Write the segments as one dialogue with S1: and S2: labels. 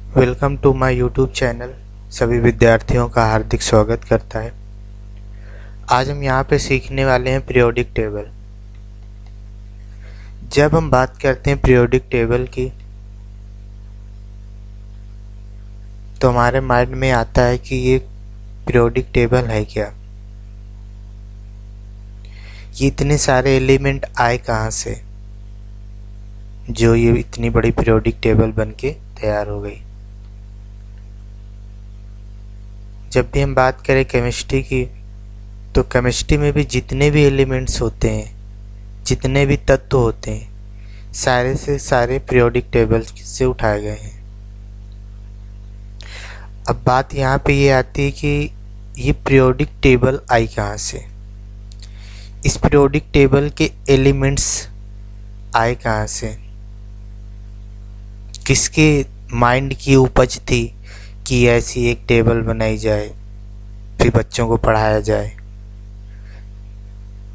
S1: Welcome to my YouTube channel. सभी विद्यार्थियों का हार्दिक स्वागत करता है। आज हम यहाँ पे सीखने वाले हैं पीरियोडिक टेबल। जब हम बात करते हैं पीरियोडिक टेबल की तो हमारे माइंड में आता है कि ये पीरियोडिक टेबल है क्या, ये इतने सारे एलिमेंट आए कहाँ से जो ये इतनी बड़ी पीरियोडिक टेबल बन के तैयार हो गई। जब भी हम बात करें केमिस्ट्री की तो केमिस्ट्री में भी जितने भी एलिमेंट्स होते हैं, जितने भी तत्व होते हैं, सारे से सारे पीरियोडिक टेबल से उठाए गए हैं। अब बात यहाँ पे ये आती है कि ये पीरियोडिक टेबल आई कहाँ से, इस पीरियोडिक टेबल के एलिमेंट्स आए कहाँ से, किसके माइंड की उपज थी कि ऐसी एक टेबल बनाई जाए फिर बच्चों को पढ़ाया जाए।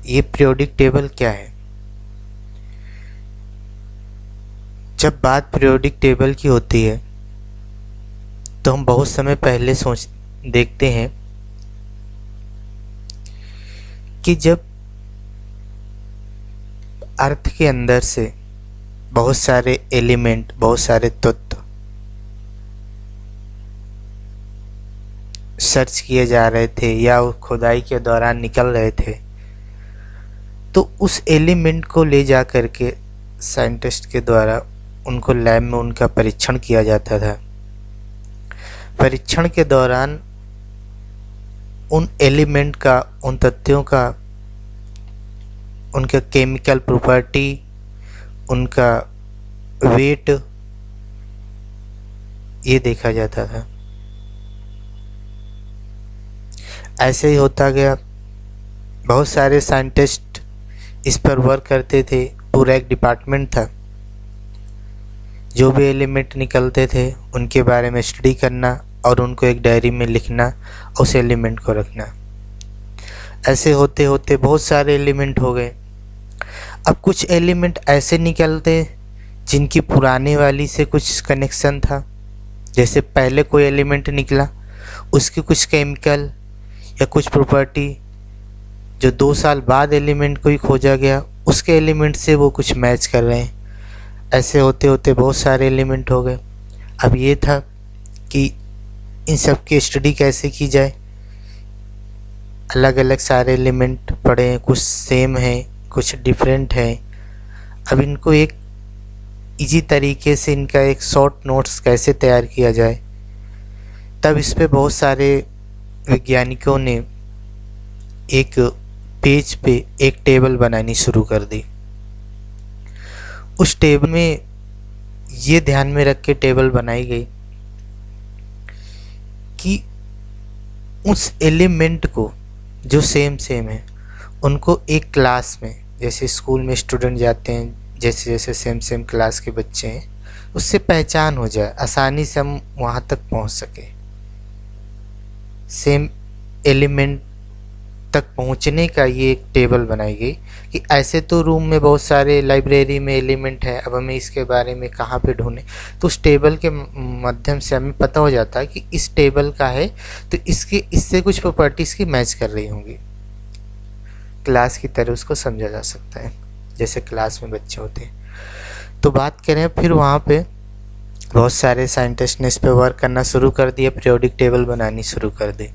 S1: ये पीरियोडिक टेबल क्या है? जब बात पीरियोडिक टेबल की होती है तो हम बहुत समय पहले देखते हैं कि जब अर्थ के अंदर से बहुत सारे एलिमेंट, बहुत सारे तत्व सर्च किए जा रहे थे या खुदाई के दौरान निकल रहे थे, तो उस एलिमेंट को ले जा कर के साइंटिस्ट के द्वारा उनको लैब में उनका परीक्षण किया जाता था। परीक्षण के दौरान उन एलिमेंट का, उन तत्वों का, उनका केमिकल प्रॉपर्टी, उनका वेट, ये देखा जाता था। ऐसे ही होता गया। बहुत सारे साइंटिस्ट इस पर वर्क करते थे, पूरा एक डिपार्टमेंट था। जो भी एलिमेंट निकलते थे उनके बारे में स्टडी करना और उनको एक डायरी में लिखना, उस एलिमेंट को रखना। ऐसे होते होते बहुत सारे एलिमेंट हो गए। अब कुछ एलिमेंट ऐसे निकलते जिनकी पुराने वाली से कुछ कनेक्शन था। जैसे पहले कोई एलिमेंट निकला, उसकी कुछ केमिकल या कुछ प्रॉपर्टी जो 2 साल बाद एलिमेंट को ही खोजा गया, उसके एलिमेंट से वो कुछ मैच कर रहे हैं। ऐसे होते होते बहुत सारे एलिमेंट हो गए। अब ये था कि इन सब की स्टडी कैसे की जाए। अलग अलग सारे एलिमेंट पड़े हैं, कुछ सेम हैं, कुछ डिफरेंट हैं। अब इनको एक इजी तरीके से इनका एक शॉर्ट नोट्स कैसे तैयार किया जाए, तब इस पे बहुत सारे वैज्ञानिकों ने एक पेज पे एक टेबल बनानी शुरू कर दी। उस टेबल में ये ध्यान में रख के टेबल बनाई गई कि उस एलिमेंट को जो सेम है उनको एक क्लास में, जैसे स्कूल में स्टूडेंट जाते हैं, जैसे जैसे सेम क्लास के बच्चे हैं, उससे पहचान हो जाए, आसानी से हम वहाँ तक पहुँच सके। सेम एलिमेंट तक पहुंचने का ये एक टेबल बनाई गई कि ऐसे तो रूम में बहुत सारे, लाइब्रेरी में एलिमेंट है, अब हमें इसके बारे में कहाँ पे ढूंढें। तो उस टेबल के माध्यम से हमें पता हो जाता है कि इस टेबल का है तो इससे कुछ प्रॉपर्टीज़ की मैच कर रही होंगी। क्लास की तरह उसको समझा जा सकता है, जैसे क्लास में बच्चे होते हैं। तो बात करें फिर वहाँ पे बहुत सारे साइंटिस्ट ने इस पे वर्क करना शुरू कर दिया, पीरियोडिक टेबल बनानी शुरू कर दी।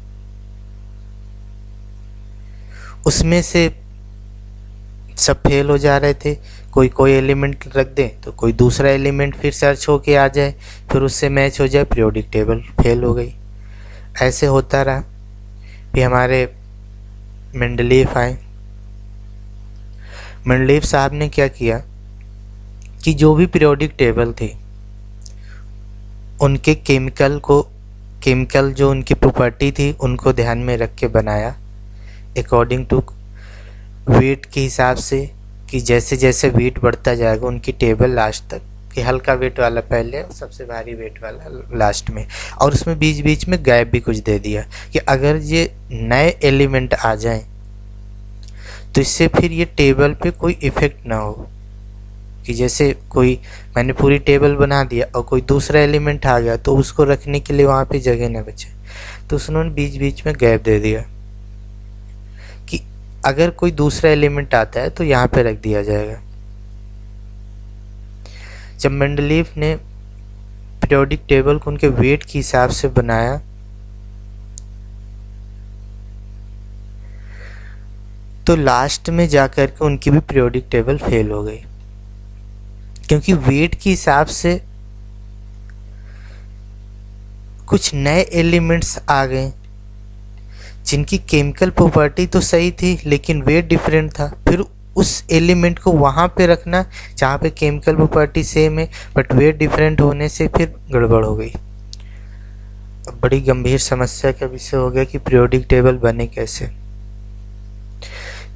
S1: उसमें से सब फेल हो जा रहे थे। कोई एलिमेंट रख दे तो कोई दूसरा एलिमेंट फिर सर्च होके आ जाए, फिर उससे मैच हो जाए, पीरियोडिक टेबल फेल हो गई। ऐसे होता रहा। फिर हमारे मेंडलीफ आए। मेंडलीफ साहब ने क्या किया कि जो भी पीरियोडिक टेबल थी उनके केमिकल जो उनकी प्रॉपर्टी थी उनको ध्यान में रख के बनाया, अकॉर्डिंग टू वेट के हिसाब से, कि जैसे जैसे वेट बढ़ता जाएगा उनकी टेबल लास्ट तक, कि हल्का वेट वाला पहले, सबसे भारी वेट वाला लास्ट में। और उसमें बीच बीच में गैप भी कुछ दे दिया कि अगर ये नए एलिमेंट आ जाएं तो इससे फिर ये टेबल पे कोई इफ़ेक्ट ना हो, कि जैसे कोई मैंने पूरी टेबल बना दिया और कोई दूसरा एलिमेंट आ गया तो उसको रखने के लिए वहाँ पे जगह न बचे, तो उन्होंने बीच बीच में गैप दे दिया कि अगर कोई दूसरा एलिमेंट आता है तो यहाँ पे रख दिया जाएगा। जब मेंडलीव ने पीरियोडिक टेबल को उनके वेट के हिसाब से बनाया तो लास्ट में जाकर के उनकी भी पीरियोडिक टेबल फेल हो गई, क्योंकि वेट के हिसाब से कुछ नए एलिमेंट्स आ गए जिनकी केमिकल प्रॉपर्टी तो सही थी लेकिन वेट डिफरेंट था। फिर उस एलिमेंट को वहाँ पे रखना जहाँ पे केमिकल प्रॉपर्टी सेम है बट वेट डिफरेंट होने से फिर गड़बड़ हो गई। अब बड़ी गंभीर समस्या का विषय हो गया कि पीरियोडिक टेबल बने कैसे।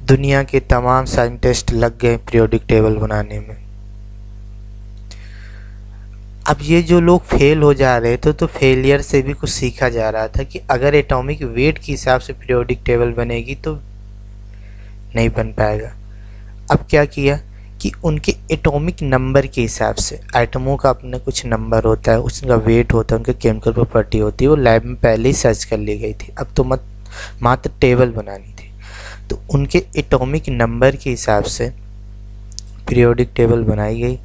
S1: दुनिया के तमाम साइंटिस्ट लग गए पीरियोडिक टेबल बनाने में। अब ये जो लोग फेल हो जा रहे थे तो फेलियर से भी कुछ सीखा जा रहा था कि अगर एटॉमिक वेट के हिसाब से पीरियोडिक टेबल बनेगी तो नहीं बन पाएगा। अब क्या किया कि उनके एटॉमिक नंबर के हिसाब से, आइटमों का अपना कुछ नंबर होता है, उसका वेट होता है, उनका केमिकल प्रॉपर्टी होती है, वो लैब में पहले ही सर्च कर ली गई थी। अब तो मात्र टेबल बनानी थी, तो उनके एटॉमिक नंबर के हिसाब से पीरियोडिक टेबल बनाई गई।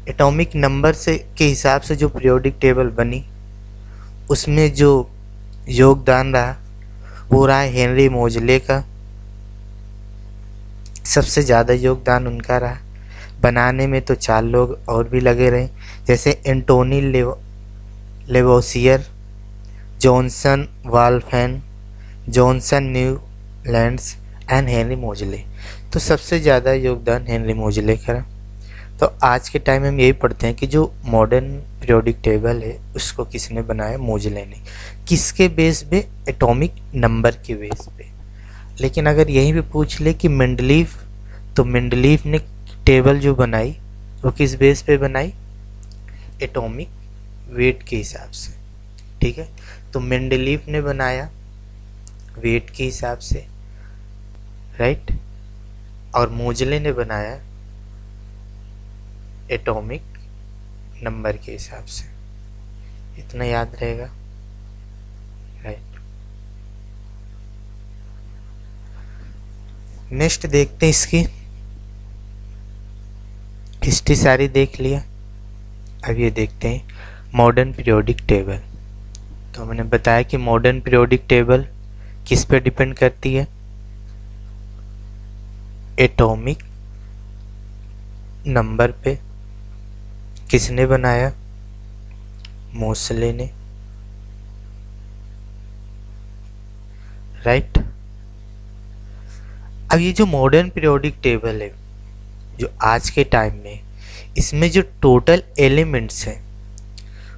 S1: एटॉमिक नंबर से के हिसाब से जो पीरियोडिक टेबल बनी उसमें जो योगदान रहा वो रहा हेनरी मोजले का। सबसे ज़्यादा योगदान उनका रहा। बनाने में तो 4 लोग और भी लगे रहे, जैसे एंटोनी लेवोसियर, जॉनसन वाल्फेन, Johnson Newlands and Henry Moseley. तो सबसे ज़्यादा योगदान हेनरी मोजले का रहा। तो आज के टाइम में हम यही पढ़ते हैं कि जो मॉडर्न पीरियोडिक टेबल है उसको किसने बनाया? मोजले ने। किसके बेस पे? एटॉमिक नंबर के बेस पे। लेकिन अगर यहीं पे पूछ ले कि मेंडलीव, तो मेंडलीव ने टेबल जो बनाई वो किस बेस पे बनाई? एटॉमिक वेट के हिसाब से। ठीक है, तो मेंडलीव ने बनाया वेट के हिसाब से, राइट, और मोजले ने बनाया एटॉमिक नंबर के हिसाब से। इतना याद रहेगा, राइट। नेक्स्ट देखते हैं, इसकी हिस्ट्री सारी देख लिया। अब ये देखते हैं मॉडर्न पीरियोडिक टेबल। तो मैंने बताया कि मॉडर्न पीरियोडिक टेबल किस पे डिपेंड करती है? एटॉमिक नंबर पे। किसने बनाया? मोसले ने, राइट। अब ये जो मॉडर्न पीरियोडिक टेबल है जो आज के टाइम में, इसमें जो टोटल एलिमेंट्स हैं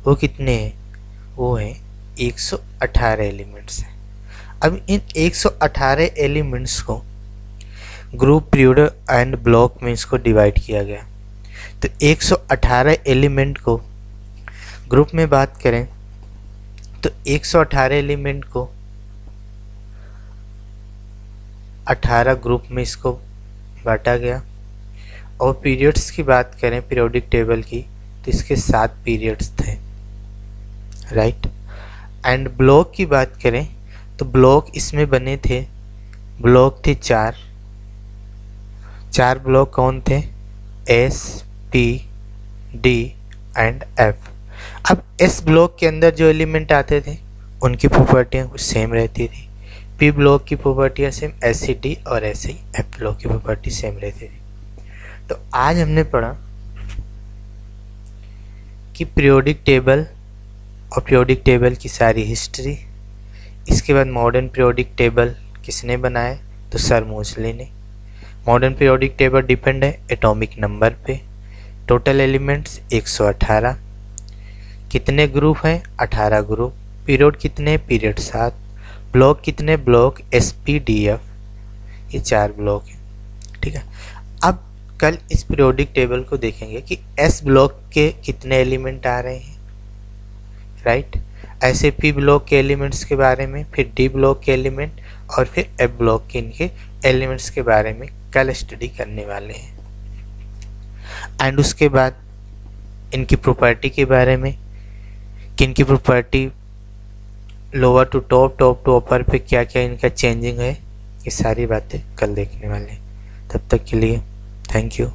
S1: वो कितने हैं? वो हैं 118 एलिमेंट्स हैं। अब इन 118 एलिमेंट्स को ग्रुप, पीरियड एंड ब्लॉक में इसको डिवाइड किया गया। तो 118 एलिमेंट को ग्रुप में बात करें तो 118 एलिमेंट को 18 ग्रुप में इसको बांटा गया। और पीरियड्स की बात करें पीरियोडिक टेबल की तो इसके 7 पीरियड्स थे, राइट। एंड ब्लॉक की बात करें तो ब्लॉक इसमें बने थे, ब्लॉक थे 4 ब्लॉक कौन थे? S, P, D and F. अब एस ब्लॉक के अंदर जो एलिमेंट आते थे उनकी प्रॉपर्टियाँ कुछ सेम रहती थी। पी ब्लॉक की प्रॉपर्टियाँ सेम, ऐसे डी और ऐसे ही एफ ब्लॉक की प्रॉपर्टी सेम रहती थी। तो आज हमने पढ़ा कि पीरियोडिक टेबल और पीरियोडिक टेबल की सारी हिस्ट्री। इसके बाद मॉडर्न पीरियोडिक टेबल किसने बनाया? तो सर मोजले ने। मॉडर्न पीरियोडिक टेबल डिपेंड है एटॉमिक नंबर पे। Total elements 118। कितने ग्रुप हैं? 18 ग्रुप। पीरियड कितने? पीरियड 7। ब्लॉक कितने? Block S, P, D, F, ये 4 ब्लॉक हैं, ठीक है। अब कल इस पीरियोडिक टेबल को देखेंगे कि एस ब्लॉक के कितने एलिमेंट आ रहे हैं, राइट। ऐसे पी ब्लॉक के एलिमेंट्स के बारे में, फिर डी ब्लॉक के एलिमेंट और फिर एफ ब्लॉक के इनके एलिमेंट्स के बारे में कल स्टडी करने वाले हैं। एंड उसके बाद इनकी प्रॉपर्टी के बारे में कि इनकी property lower to top, top to upper पे क्या क्या इनका चेंजिंग है, ये सारी बातें कल देखने वाले हैं। तब तक के लिए थैंक यू।